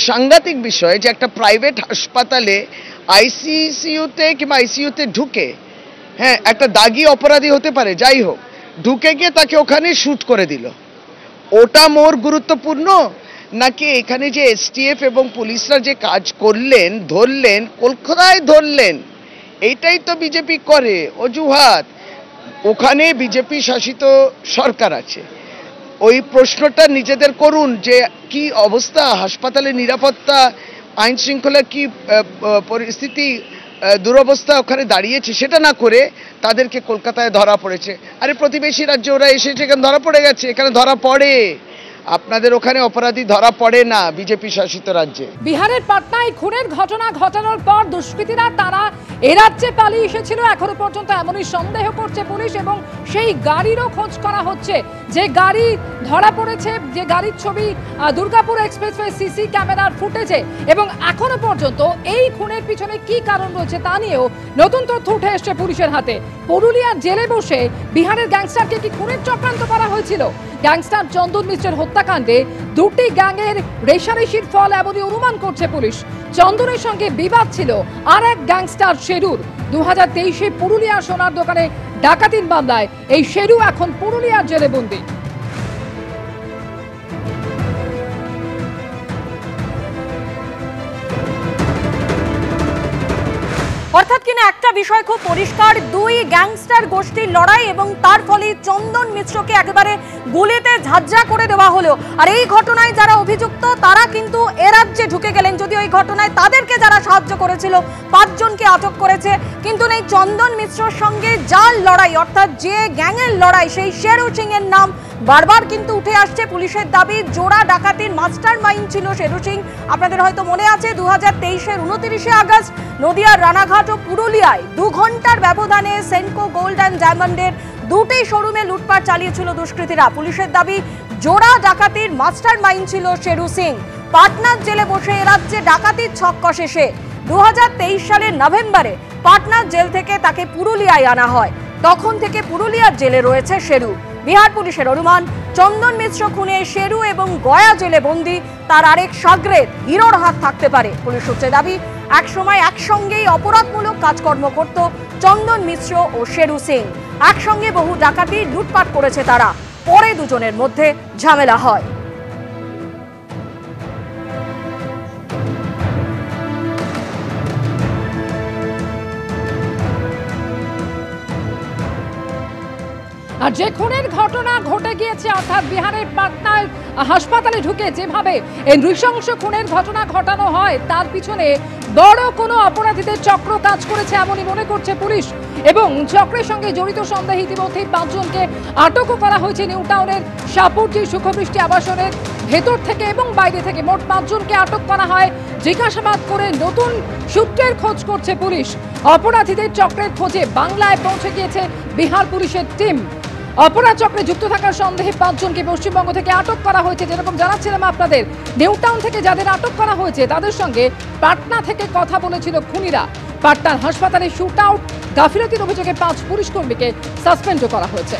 সাংঘাতিক বিষয় যে একটা প্রাইভেট হাসপাতালে আইসিইউতে কিংবা আইসিইউতে ঢুকে, হ্যাঁ, একটা দাগি অপরাধী হতে পারে, যাই হোক, ঢুকে গিয়ে তাকে ওখানে শুট করে দিল। ওটা মোর গুরুত্বপূর্ণ নাকি এখানে যে এসটিএফ এবং পুলিশরা যে কাজ করলেন, ধরলেন, কলকাতায় ধরলেন, এইটাই তো বিজেপি করে অজুহাত। ওখানে বিজেপি শাসিত সরকার আছে, ওই প্রশ্নটা নিজেদের করুন যে কি অবস্থা, হাসপাতালের নিরাপত্তা, আইন শৃঙ্খলার কি পরিস্থিতি, দুরবস্থা ওখানে দাঁড়িয়েছে, সেটা না করে তাদেরকে কলকাতায় ধরা পড়েছে। আরে প্রতিবেশী রাজ্যে ওরা এসেছে, এখানে ধরা পড়ে গেছে, এখানে ধরা পড়ে। আপনাদের ওখানে অপরাধী ধরা পড়ে না বিজেপি শাসিত রাজ্যে। বিহারের পাটনায় খুনের ঘটনা ঘটানোর পর দুষ্কৃতীরা তারা এ রাজ্যে পালিয়ে এসেছিল, এখনো পর্যন্ত এমনই সন্দেহ করছে পুলিশ, এবং সেই গাড়িরও খোঁজ করা হচ্ছে। যে গাড়ি ধরা পড়েছে, যে গাড়ির ছবি দুর্গাপুর এক্সপ্রেসওয়ে সিসি ক্যামেরার ফুটেজে, এবং এখনো পর্যন্ত এই খুনের পিছনে কি কারণ রয়েছে তা নিয়েও নতুন তথ্য উঠে এসছে পুলিশের হাতে। পুরুলিয়ার জেলে বসে বিহারের গ্যাংস্টারকে কি খুনের চক্রান্ত করা হয়েছিল? গ্যাংস্টার চন্দন মিশ্রের হত্যাকাণ্ডে দুটি গ্যাংয়ের রেশারেশির ফল এমনই অনুমান করছে পুলিশ। চন্দনের সঙ্গে বিবাদ ছিল আর এক গ্যাংস্টার শেরুর। 2023-এ পুরুলিয়া সোনার দোকানে ডাকাতির মামলায় এই শেরু এখন পুরুলিয়ার জেলে বন্দী। অর্থাৎ কিনা একটা বিষয় খুব পরিষ্কার, দুই গ্যাংস্টার গোষ্ঠীর লড়াই এবং তার ফলে চন্দন মিশ্রকে একেবারে গুলিতে ঝাঁঝরা করে দেওয়া হলো। আর এই ঘটনায় যারা অভিযুক্ত তারা কিন্তু এ রাজ্যে ঢুকে গেলেন, যদিও এই ঘটনায় তাদেরকে যারা সাহায্য করেছিল 5 জনকে আটক করেছে। কিন্তু এই চন্দন মিশ্রর সঙ্গে যার লড়াই, অর্থাৎ যে গ্যাংয়ের লড়াই, সেই শেরু সিং এর নাম বারবার কিন্তু উঠে আসছে। পুলিশের দাবি জোড়া ডাকাতির মাস্টার মাইন্ড ছিল শেরু সিং। আপনাদের হয়তো মনে আছে 2023-এর 29শে আগস্ট নদিয়ার রানাঘাট ও পুরুলিয়ায় 2 ঘন্টার ব্যবধানে সেনকো গোল্ড অ্যান্ড ডায়মন্ডের দুটি শোরুমে লুটপাট চালিয়েছিল দুষ্কৃতীরা। পুলিশের দাবি জোড়া ডাকাতির মাস্টার মাইন্ড ছিল শেরু সিং। পাটনার জেলে বসে এ রাজ্যে ডাকাতির ছক কষে সে। 2023 সালের নভেম্বরে পাটনার জেল থেকে তাকে পুরুলিয়ায় আনা হয়। তখন থেকে পুরুলিয়ার জেলে রয়েছে শেরু। বিহার পুলিশের অনুমান, চন্দন মিশ্র খুনে শেরু এবং গয়া জেলে বন্দী তার আরেক সাগরেদ হিরোর হাত থাকতে পারে। পুলিশ সূত্রে দাবি একসময় একসঙ্গেই অপরাধমূলক কাজকর্ম করত চন্দন মিশ্র ও শেরু সিং। একসঙ্গে বহু ডাকাতি লুটপাট করেছে তারা। পরে দুজনের মধ্যে ঝামেলা হয়। আর যে খুনের ঘটনা ঘটে গিয়েছে, অর্থাৎ বিহারের পাটনায় হাসপাতালে ঢুকে যেভাবে এই নৃশংস খুনের ঘটনা ঘটানো হয়, তার পিছনে বড় কোনো অপরাধীদের চক্র কাজ করেছে এমনই মনে করছে পুলিশ। এবং চক্রের সঙ্গে জড়িত সন্দেহে ইতিমধ্যেই 5 জনকে আটকও করা হয়েছে নিউ টাউনের সাপুরজি সুখবৃষ্টি আবাসনের ভেতর থেকে এবং বাইরে থেকে। মোট 5 জনকে আটক করা হয়। জিজ্ঞাসাবাদ করে নতুন সূত্রের খোঁজ করছে পুলিশ। অপরাধীদের চক্রের খোঁজে বাংলায় পৌঁছে গিয়েছে বিহার পুলিশের টিম। অপরাধ চক্রে যুক্ত থাকার সন্দেহে 5 জনকে পশ্চিমবঙ্গ থেকে আটক করা হয়েছে। যেরকম জানাচ্ছিলাম আপনাদের, নিউ টাউন থেকে যাদের আটক করা হয়েছে তাদের সঙ্গে পাটনা থেকে কথা বলেছিল খুনিরা। পাটনার হাসপাতালে শুট আউট, গাফিলতির অভিযোগে 5 পুলিশ কর্মীকে সাসপেন্ডও করা হয়েছে।